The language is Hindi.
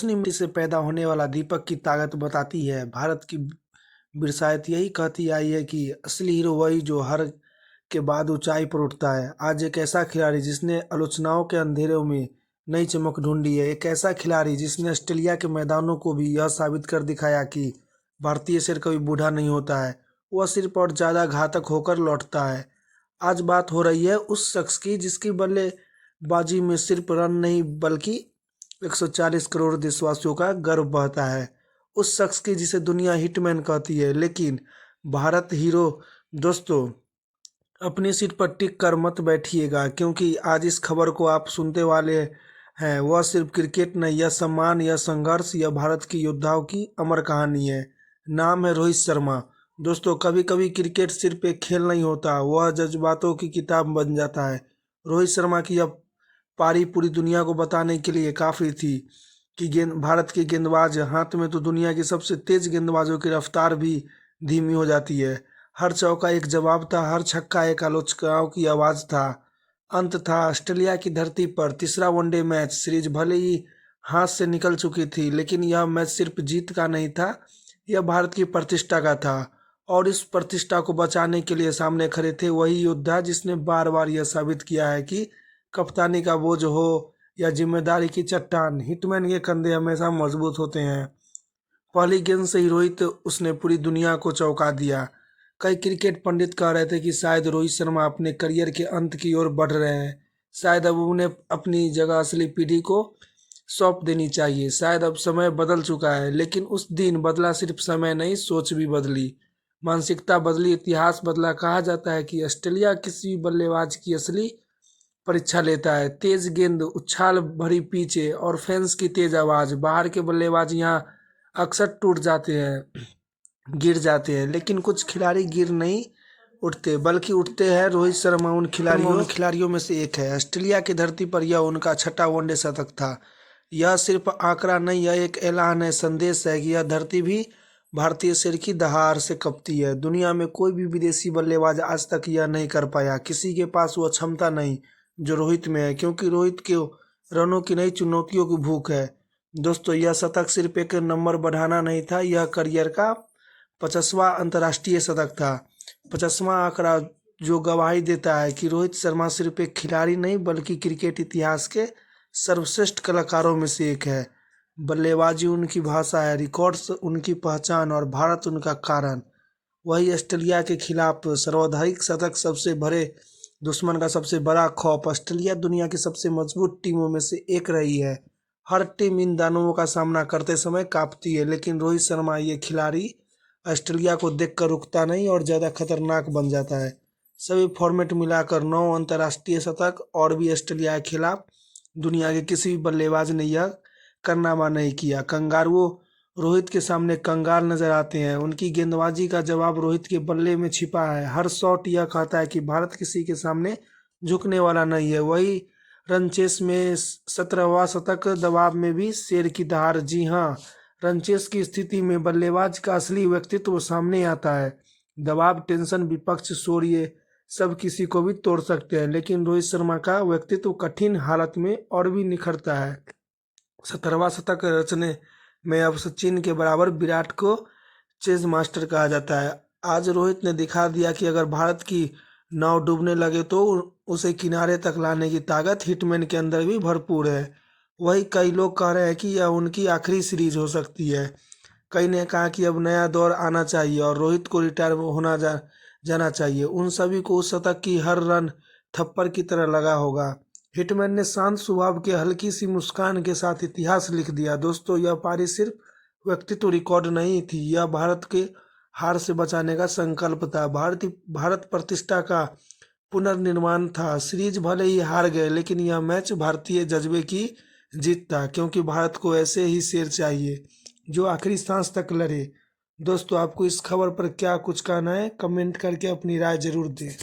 रोशनी मिट्टी से पैदा होने वाला दीपक की ताकत बताती है। भारत की विरासत यही कहती आई है कि असली हीरो वही जो हार के बाद ऊंचाई पर उठता है। आज एक ऐसा खिलाड़ी जिसने आलोचनाओं के अंधेरों में नई चमक ढूंढी है। एक ऐसा खिलाड़ी जिसने ऑस्ट्रेलिया के मैदानों को भी यह साबित कर दिखाया कि भारतीय शेर कभी बूढ़ा नहीं होता है, वह सिर्फ और ज़्यादा घातक होकर लौटता है। आज बात हो रही है उस शख्स की जिसकी बल्लेबाजी में सिर्फ रन नहीं बल्कि 140 करोड़ देशवासियों का गर्व बहता है। उस शख्स की जिसे दुनिया हिटमैन कहती है। लेकिन भारत हीरो दोस्तों, अपनी सीट पर टिक कर मत बैठिएगा, क्योंकि आज इस खबर को आप सुनते वाले हैं वह सिर्फ क्रिकेट नहीं, यह सम्मान, यह संघर्ष, यह भारत की योद्धाओं की अमर कहानी है। नाम है रोहित शर्मा। दोस्तों, कभी कभी क्रिकेट सिर्फ एक खेल नहीं होता, वह जज्बातों की किताब बन जाता है। रोहित शर्मा की यह पारी पूरी दुनिया को बताने के लिए काफ़ी थी कि भारत के गेंदबाज हाथ में तो दुनिया की सबसे तेज गेंदबाजों की रफ्तार भी धीमी हो जाती है। हर चौका एक जवाब था, हर छक्का एक आलोचनाओं की आवाज़ था। अंत था ऑस्ट्रेलिया की धरती पर तीसरा वनडे मैच। सीरीज भले ही हाथ से निकल चुकी थी, लेकिन यह मैच सिर्फ जीत का नहीं था, यह भारत की प्रतिष्ठा का था। और इस प्रतिष्ठा को बचाने के लिए सामने खड़े थे वही योद्धा जिसने बार बार यह साबित किया है कि कप्तानी का बोझ हो या जिम्मेदारी की चट्टान, हिटमैन के कंधे हमेशा मजबूत होते हैं। पहली गेंद से ही रोहित उसने पूरी दुनिया को चौंका दिया। कई क्रिकेट पंडित कह रहे थे कि शायद रोहित शर्मा अपने करियर के अंत की ओर बढ़ रहे हैं, शायद अब उन्हें अपनी जगह असली पीढ़ी को सौंप देनी चाहिए, शायद अब समय बदल चुका है। लेकिन उस दिन बदला सिर्फ समय नहीं, सोच भी बदली, मानसिकता बदली, इतिहास बदला। कहा जाता है कि ऑस्ट्रेलिया किसी बल्लेबाज की असली परीक्षा लेता है। तेज गेंद, उछाल भरी पिच और फैंस की तेज आवाज़। बाहर के बल्लेबाज यहाँ अक्सर टूट जाते हैं, गिर जाते हैं, लेकिन कुछ खिलाड़ी गिर नहीं उठते बल्कि उठते हैं। रोहित शर्मा उन खिलाड़ियों में से एक है। ऑस्ट्रेलिया की धरती पर यह उनका छठा वनडे शतक था। यह सिर्फ आंकड़ा नहीं, यह एक ऐलान है, संदेश है कि यह धरती भी भारतीय शेर की दहाड़ से कपती है। दुनिया में कोई भी विदेशी बल्लेबाज आज तक यह नहीं कर पाया। किसी के पास वह क्षमता नहीं जो रोहित में है, क्योंकि रोहित के रनों की नई चुनौतियों की भूख है। दोस्तों, यह शतक सिर्फ एक नंबर बढ़ाना नहीं था, यह करियर का 50वां अंतर्राष्ट्रीय शतक था। 50वां आंकड़ा जो गवाही देता है कि रोहित शर्मा सिर्फ एक खिलाड़ी नहीं बल्कि क्रिकेट इतिहास के सर्वश्रेष्ठ कलाकारों में से एक है। बल्लेबाजी उनकी भाषा है, रिकॉर्ड्स उनकी पहचान और भारत उनका कारण। वही ऑस्ट्रेलिया के खिलाफ सर्वाधिक शतक, सबसे बड़े दुश्मन का सबसे बड़ा खौफ। ऑस्ट्रेलिया दुनिया की सबसे मजबूत टीमों में से एक रही है। हर टीम इन दानवों का सामना करते समय कांपती है, लेकिन रोहित शर्मा ये खिलाड़ी ऑस्ट्रेलिया को देखकर रुकता नहीं और ज़्यादा खतरनाक बन जाता है। सभी फॉर्मेट मिलाकर 9 अंतर्राष्ट्रीय शतक और भी ऑस्ट्रेलिया के खिलाफ दुनिया के किसी भी बल्लेबाज ने यह कारनामा नहीं किया। कंगारुओं रोहित के सामने कंगाल नजर आते हैं। उनकी गेंदबाजी का जवाब रोहित के बल्ले में छिपा है। हर शॉट यह कहता है कि भारत किसी के सामने झुकने वाला नहीं है। वही रनचेस में 17वां शतक, दबाव में भी शेर की दहाड़। जी हाँ, रनचेस की स्थिति में बल्लेबाज का असली व्यक्तित्व सामने आता है। दबाव, टेंशन, विपक्ष, शोर, ये सब किसी को भी तोड़ सकते हैं, लेकिन रोहित शर्मा का व्यक्तित्व कठिन हालत में और भी निखरता है। 17वां शतक रचने में अब सचिन के बराबर विराट को चेज मास्टर कहा जाता है। आज रोहित ने दिखा दिया कि अगर भारत की नाव डूबने लगे तो उसे किनारे तक लाने की ताकत हिटमैन के अंदर भी भरपूर है। वही कई लोग कह रहे हैं कि यह उनकी आखिरी सीरीज हो सकती है। कई ने कहा कि अब नया दौर आना चाहिए और रोहित को रिटायर जाना चाहिए। उन सभी को उस शतक की हर रन थप्पड़ की तरह लगा होगा। हिटमैन ने शांत स्वभाव के हल्की सी मुस्कान के साथ इतिहास लिख दिया। दोस्तों, यह पारी सिर्फ व्यक्तित्व रिकॉर्ड नहीं थी, यह भारत के हार से बचाने का संकल्प था। भारत प्रतिष्ठा का पुनर्निर्माण था। सीरीज भले ही हार गए, लेकिन यह मैच भारतीय जज्बे की जीत था, क्योंकि भारत को ऐसे ही शेर चाहिए जो आखिरी सांस तक लड़े। दोस्तों, आपको इस खबर पर क्या कुछ कहना है? कमेंट करके अपनी राय जरूर दें।